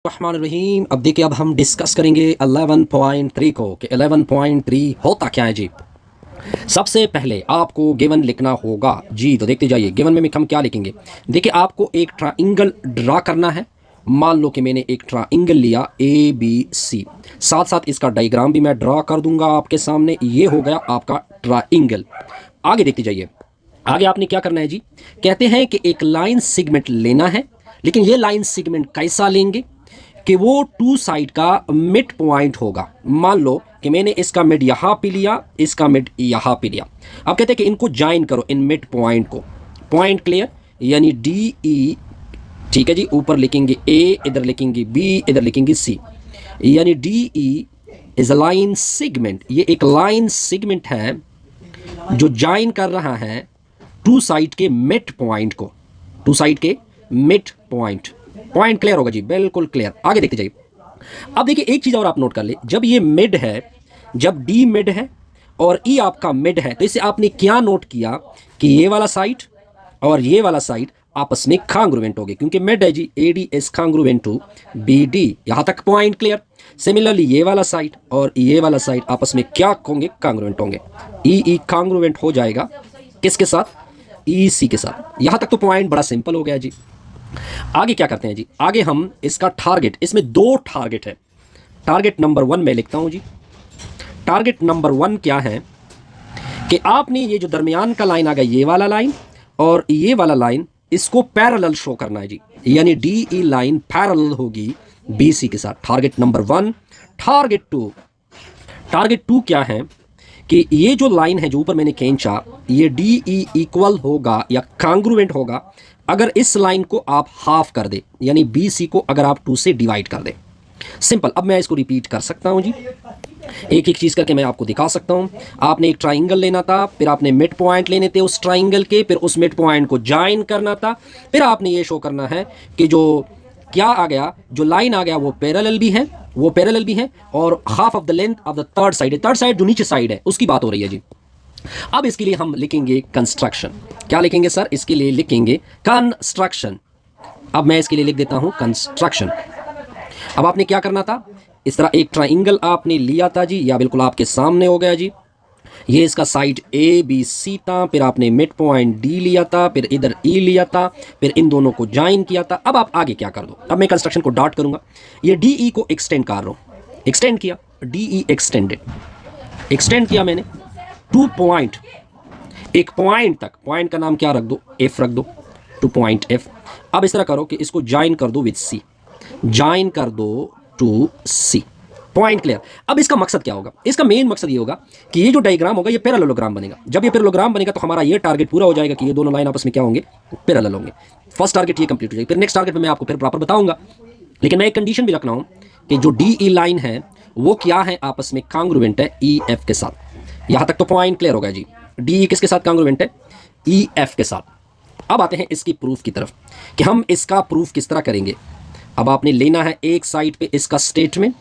रहीम। अब देखिए, अब हम डिस्कस करेंगे 11.3 को कि 11.3 होता क्या है जी। सबसे पहले आपको गिवन लिखना होगा जी। तो देखते जाइए, गिवन में हम क्या लिखेंगे। देखिए, आपको एक ट्राइंगल ड्रा करना है। मान लो कि मैंने एक ट्राइंगल लिया ए बी सी, साथ साथ इसका डायग्राम भी मैं ड्रा कर दूंगा आपके सामने। ये हो गया आपका ट्राइंगल। आगे देखते जाइए, आगे आपने क्या करना है जी। कहते हैं कि एक लाइन सेगमेंट लेना है, लेकिन ये लाइन सेगमेंट कैसा लेंगे कि वो टू साइड का मिड पॉइंट होगा। मान लो कि मैंने इसका मिड यहाँ पे लिया, इसका मिड यहाँ पे लिया। अब कहते हैं कि इनको ज्वाइन करो, इन मिड पॉइंट को। पॉइंट क्लियर, यानी डी ई, ठीक है जी। ऊपर लिखेंगे ए, इधर लिखेंगे बी, इधर लिखेंगे सी, यानी D E is a line segment. ये एक लाइन सेगमेंट है जो ज्वाइन कर रहा है टू साइड के मिड पॉइंट को, टू साइड के मिड पॉइंट। पॉइंट क्लियर होगा जी, बिल्कुल क्लियर। आगे देखते जाइए। अब देखिए, एक चीज और आप नोट कर ले, जब ये मिड है, जब डी मिड है और ई आपका मिड है, तो इसे आपने क्या नोट किया कि ये वाला साइड और ये वाला साइड आपस में कांग्रुएंट हो गए, क्योंकि मिड है जी। A D is congruent to B D. यहां तक पॉइंट क्लियर। सिमिलरली ये वाला साइड और ये वाला साइड आपस में क्या होंगे, कांग्रुएंट होंगे। ई ई कांग्रुएंट हो जाएगा किसके साथ, ई सी के साथ। यहां तक तो पॉइंट बड़ा सिंपल हो गया जी। आगे क्या करते हैं जी, आगे हम इसका टारगेट, इसमें दो टारगेट है। टारगेट नंबर 1 मैं लिखता हूं जी। टारगेट नंबर 1 क्या है कि आपने ये जो दरमियान का लाइन आ गया, ये वाला लाइन और ये वाला लाइन, इसको पैरेलल शो करना है जी। यानी डी ई लाइन पैरेलल होगी बी सी के साथ। Target number 1। टारगेट 2 क्या है कि ये जो लाइन है जो ऊपर मैंने खींचा, ये डी ई इक्वल होगा या कांग्रुएंट होगा अगर इस लाइन को आप हाफ कर दे, यानी बी सी को अगर आप 2 से डिवाइड कर दे। सिंपल। अब मैं इसको रिपीट कर सकता हूं जी, एक एक चीज करके मैं आपको दिखा सकता हूं। आपने एक ट्राइंगल लेना था, फिर आपने मिड पॉइंट लेने थे उस ट्राइंगल के, फिर उस मिड पॉइंट को ज्वाइन करना था, फिर आपने ये शो करना है कि जो क्या आ गया, जो लाइन आ गया वो पैरेलल भी है, वो पैरेलल भी है और half of the length of the third side, third side जो नीचे साइड है उसकी बात हो रही है जी। अब इसके लिए हम लिखेंगे कंस्ट्रक्शन। क्या लिखेंगे सर, इसके लिए लिखेंगे कंस्ट्रक्शन। अब मैं इसके लिए लिख देता हूं कंस्ट्रक्शन। अब आपने क्या करना था, इस तरह एक ट्राइंगल आपने लिया था जी, या बिल्कुल आपके सामने हो गया जी। ये इसका साइड ए बी सी था, फिर आपने मिड पॉइंट डी लिया था, फिर इधर ई लिया था, फिर इन दोनों को ज्वाइन किया था। अब आप आगे क्या कर दो, अब मैं कंस्ट्रक्शन को डॉट करूंगा। ये डी ई को एक्सटेंड कर रहा हूं, एक्सटेंड किया, डी ई एक्सटेंडेड, एक्सटेंड किया मैंने टू पॉइंट, एक पॉइंट तक। पॉइंट का नाम क्या रख दो, एफ रख दो, टू पॉइंट एफ। अब इस तरह करो कि इसको ज्वाइन कर दो विद सी, ज्वाइन कर दो टू सी। Point clear. अब इसका मकसद क्या होगा, इसका मेन मकसद ये होगा कि ये जो डायग्राम होगा ये पैरेललोग्राम बनेगा। जब ये पैरेललोग्राम बनेगा तो हमारा ये टारगेट पूरा हो जाएगा कि ये दोनों लाइन आपस में क्या होंगे, पैरेलल होंगे। फर्स्ट टारगेट ये कंप्लीट हो जाएगी। फिर नेक्स्ट टारगेट में मैं आपको फिर प्रॉपर बताऊंगा, लेकिन मैं एक कंडीशन भी रखना हूं कि जो डी ई लाइन है वो क्या है, आपस में कांग्रुएंट है ई एफ के साथ। यहां तक तो पॉइंट क्लियर होगा जी। डी किसके साथ कांग्रुएंट है, ई एफ के साथ। अब आते हैं इसकी प्रूफ की तरफ कि हम इसका प्रूफ किस तरह करेंगे। अब आपने लेना है एक साइड पे इसका स्टेटमेंट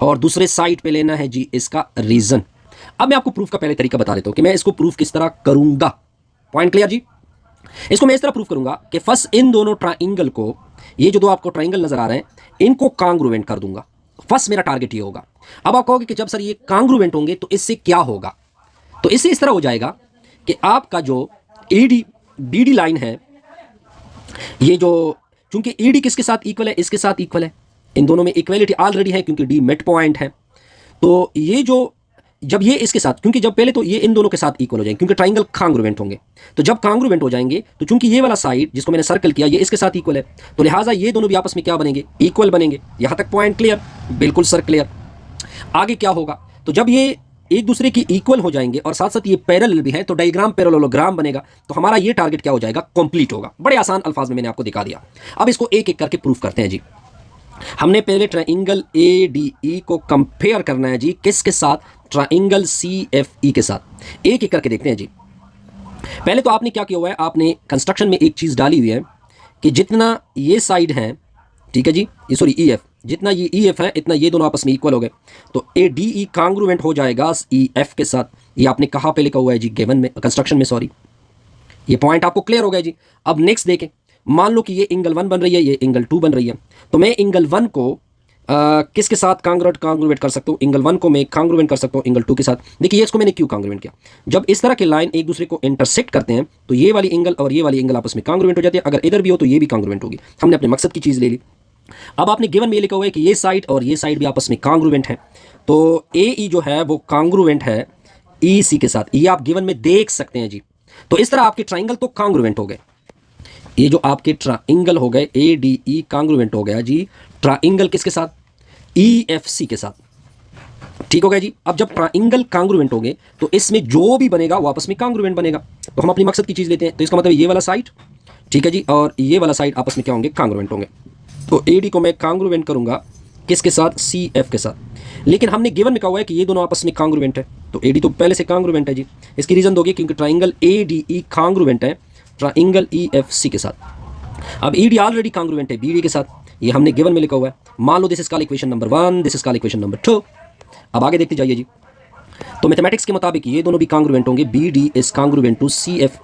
और दूसरे साइड पे लेना है जी इसका रीजन। अब मैं आपको प्रूफ का पहले तरीका बता देता हूं कि मैं इसको प्रूफ किस तरह करूंगा। पॉइंट क्लियर जी। इसको मैं इस तरह प्रूफ करूंगा कि फर्स्ट इन दोनों ट्राइंगल को, ये जो दो आपको ट्राइंगल नजर आ रहे हैं, इनको कांग्रुएंट कर दूंगा। फर्स्ट मेरा टारगेट ये होगा। अब आप कहोगे कि जब सर ये कांग्रुएंट होंगे तो इससे क्या होगा, तो इससे इस तरह हो जाएगा कि आपका जो ईडी बीडी लाइन है, ये जो, क्योंकि ईडी किसके साथ इक्वल है, इसके साथ इक्वल है, इन दोनों में इक्वलिटी ऑलरेडी है क्योंकि डी मिड पॉइंट है। तो ये जो, जब ये इसके साथ, क्योंकि जब पहले तो ये इन दोनों के साथ इक्वल हो जाएंगे क्योंकि ट्राइंगल कांग्रुएंट होंगे, तो जब कांग्रुएंट हो जाएंगे तो चूंकि ये वाला साइड जिसको मैंने सर्कल किया ये इसके साथ इक्वल है, तो लिहाजा ये दोनों भी आपस में क्या बनेंगे, इक्वल बनेंगे। यहां तक पॉइंट क्लियर, बिल्कुल सर क्लियर। आगे क्या होगा, तो जब ये एक दूसरे की इक्वल हो जाएंगे और साथ साथ ये पैरेलल भी है तो डायग्राम पैरेललोग्राम बनेगा, तो हमारा ये टारगेट क्या हो जाएगा, कंप्लीट होगा। बड़े आसान अल्फाज में मैंने आपको दिखा दिया। अब इसको एक एक करके प्रूफ करते हैं जी। हमने पहले ट्राइंगल ए डी ई को कंपेयर करना है जी किसके साथ, ट्राइंगल सी एफ ई के साथ। एक एक करके देखते हैं जी। पहले तो आपने क्या किया हुआ है, आपने कंस्ट्रक्शन में एक चीज डाली हुई है कि जितना ये साइड है, ठीक है जी, ये सॉरी ई एफ, जितना ये ई एफ है इतना ये दोनों आपस में इक्वल हो गए, तो ए डी ई कांग्रुएंट हो जाएगा ई एफ के साथ। ये आपने कहाँ पे लिखा हुआ है जी, गिवन में, कंस्ट्रक्शन में, सॉरी। ये पॉइंट आपको क्लियर हो गया जी। अब नेक्स्ट देखें, मान लो कि ये एंगल 1 बन रही है, ये एंगल 2 बन रही है, तो मैं एंगल 1 को किसके साथ कांग्रुएट कर सकता हूँ? एंगल 1 को मैं कांग्रुएंट कर सकता हूँ एंगल 2 के साथ। देखिए इसको मैंने क्यों कांग्रुएंट किया? जब इस तरह के लाइन एक दूसरे को इंटरसेक्ट करते हैं तो ये वाली एंगल और ये वाली एंगल आपस में कांग्रुएंट हो जाती है। अगर इधर भी हो तो ये भी कांग्रुएंट होगी। हमने अपने मकसद की चीज़ ले ली। अब आपने गिवन में ये लिखा हुआ है कि ये साइड और ये साइड भी आपस में कांग्रुएंट है, तो ए जो है वो कांग्रुएंट है ई सी के साथ। ये आप गिवन में देख सकते हैं जी। तो इस तरह आपके ट्राइंगल तो कांग्रुएंट हो गए। ये जो आपके ट्राइंगल हो गए ए डी ई कांग्रुएंट हो गया जी। ट्राइंगल किसके साथ? ई एफ सी के साथ। ठीक हो गया जी। अब जब ट्राइंगल कांग्रुएंट हो गए तो इसमें जो भी बनेगा वो आपस में कांग्रुएंट बनेगा। तो हम अपनी मकसद की चीज़ लेते हैं, तो इसका मतलब ये वाला साइड, ठीक है जी, और ये वाला साइड आपस में क्या होंगे? कांग्रुएंट होंगे। तो ए डी को मैं कांग्रुएंट करूंगा किसके साथ? सी एफ के साथ। लेकिन हमने गिवन में कहा हुआ है कि ये दोनों आपस में कांग्रुएंट है, तो ए डी तो पहले से कांग्रुएंट है जी। इसकी रीज़न दोगे क्योंकि triangle A D E congruent है ट्राइंगल ई एफ सी के साथ। अब ई डी ऑलरेडी कांग्रुएंट है बी डी के साथ, ये हमने गिवन में लिखा हुआ है। मान लो this is called equation number 1, this is called equation number 2। अब आगे देखते जाइए जी। तो मैथमेटिक्स के मुताबिक ये दोनों भी कांग्रुएंट होंगे, B D is congruent to C F.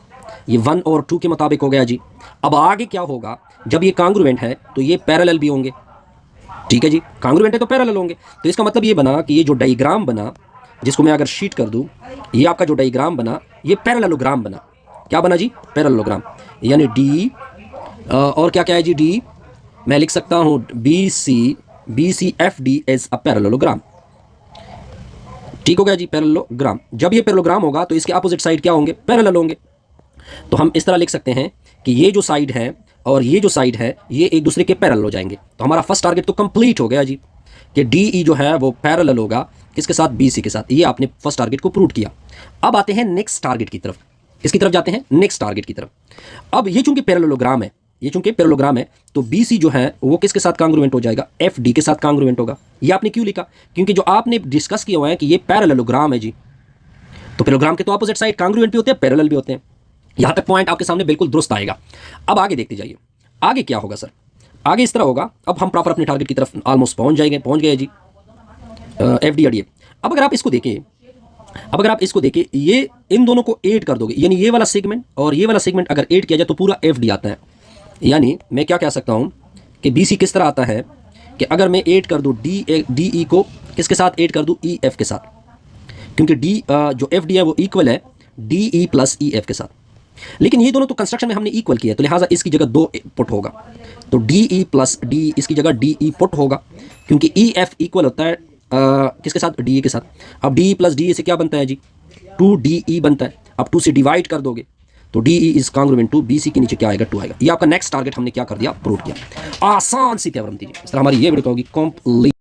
ये 1 और 2 के मुताबिक हो गया जी। अब आगे क्या होगा? जब ये कांग्रुएंट है तो ये पैरेलल भी होंगे, ठीक है जी। कांग्रुएंट है तो पैरेलल होंगे। तो इसका मतलब ये बना कि ये जो डायग्राम बना, जिसको मैं अगर शीट कर दूं, ये आपका जो डायग्राम बना ये पैरेललोग्राम बना। क्या बना जी? पैरेललोग्राम। यानी डी और क्या क्या है जी? डी मैं लिख सकता हूं B C F D as a parallelogram. ठीक हो गया जी, पैरेललोग्राम। जब ये पैरेललोग्राम होगा तो इसके अपोजिट साइड क्या होंगे? पैरेलल होंगे। तो हम इस तरह लिख सकते हैं कि ये जो साइड है और ये जो साइड है ये एक दूसरे के पैरेलल हो जाएंगे। तो हमारा फर्स्ट टारगेट तो कंप्लीट हो गया जी कि डी ई जो है वो पैरेलल होगा किसके साथ? बी सी के साथ। ये आपने फर्स्ट टारगेट को प्रूव किया। अब आते हैं नेक्स्ट टारगेट की तरफ। किसकी तरफ जाते हैं? नेक्स्ट टारगेट की तरफ। अब ये चूंकि पैरेललोग्राम है, ये चूंकि पैरेललोग्राम है तो बी सी जो है वो किसके साथ कांग्रुएंट हो जाएगा? एफ डी के साथ कांग्रुएंट होगा। ये आपने क्यों लिखा? क्योंकि जो आपने डिस्कस किया हुआ है कि ये पैरेललोग्राम है जी, तो पैरेललोग्राम के तो अपोजिट साइड कांग्रुएंट भी होते हैं, पैरेलल भी होते हैं। यहां तक पॉइंट आपके सामने बिल्कुल दुरुस्त आएगा। अब आगे देखते जाइए, आगे क्या होगा सर? आगे इस तरह होगा। अब हम प्रॉपर अपने टारगेट की तरफ ऑलमोस्ट पहुंच गए जी। एफ डी अड़ी। अब अगर आप इसको देखें, ये इन दोनों को ऐड कर दोगे, यानी ये वाला सेगमेंट और ये वाला सेगमेंट अगर ऐड किया जाए तो पूरा एफ डी आता है। यानी मैं क्या कह सकता हूं कि बी सी किस तरह आता है कि अगर मैं ऐड कर दूं डी ई को किसके साथ ऐड कर दूं? ई एफ के साथ, क्योंकि डी जो एफ डी है वो इक्वल है D E plus E F के साथ। लेकिन ये दोनों तो कंस्ट्रक्शन में हमने इक्वल किया है, तो लिहाजा इसकी जगह 2 पुट होगा, तो डी ई प्लस डी, इसकी जगह डी ई पुट होगा, क्योंकि ई एफ इक्वल होता है किसके साथ? डी ई के साथ। अब D E plus D E से क्या बनता है जी? 2DE बनता है। अब 2 से डिवाइड कर दोगे तो DE is congruent to BC के नीचे क्या आएगा? 2 आएगा। ये आपका नेक्स्ट टारगेट हमने क्या कर दिया? प्रूव किया। आसान सी थ्योरम थी। इस तरह हमारी ये वीडियो होगी कंप्लीट।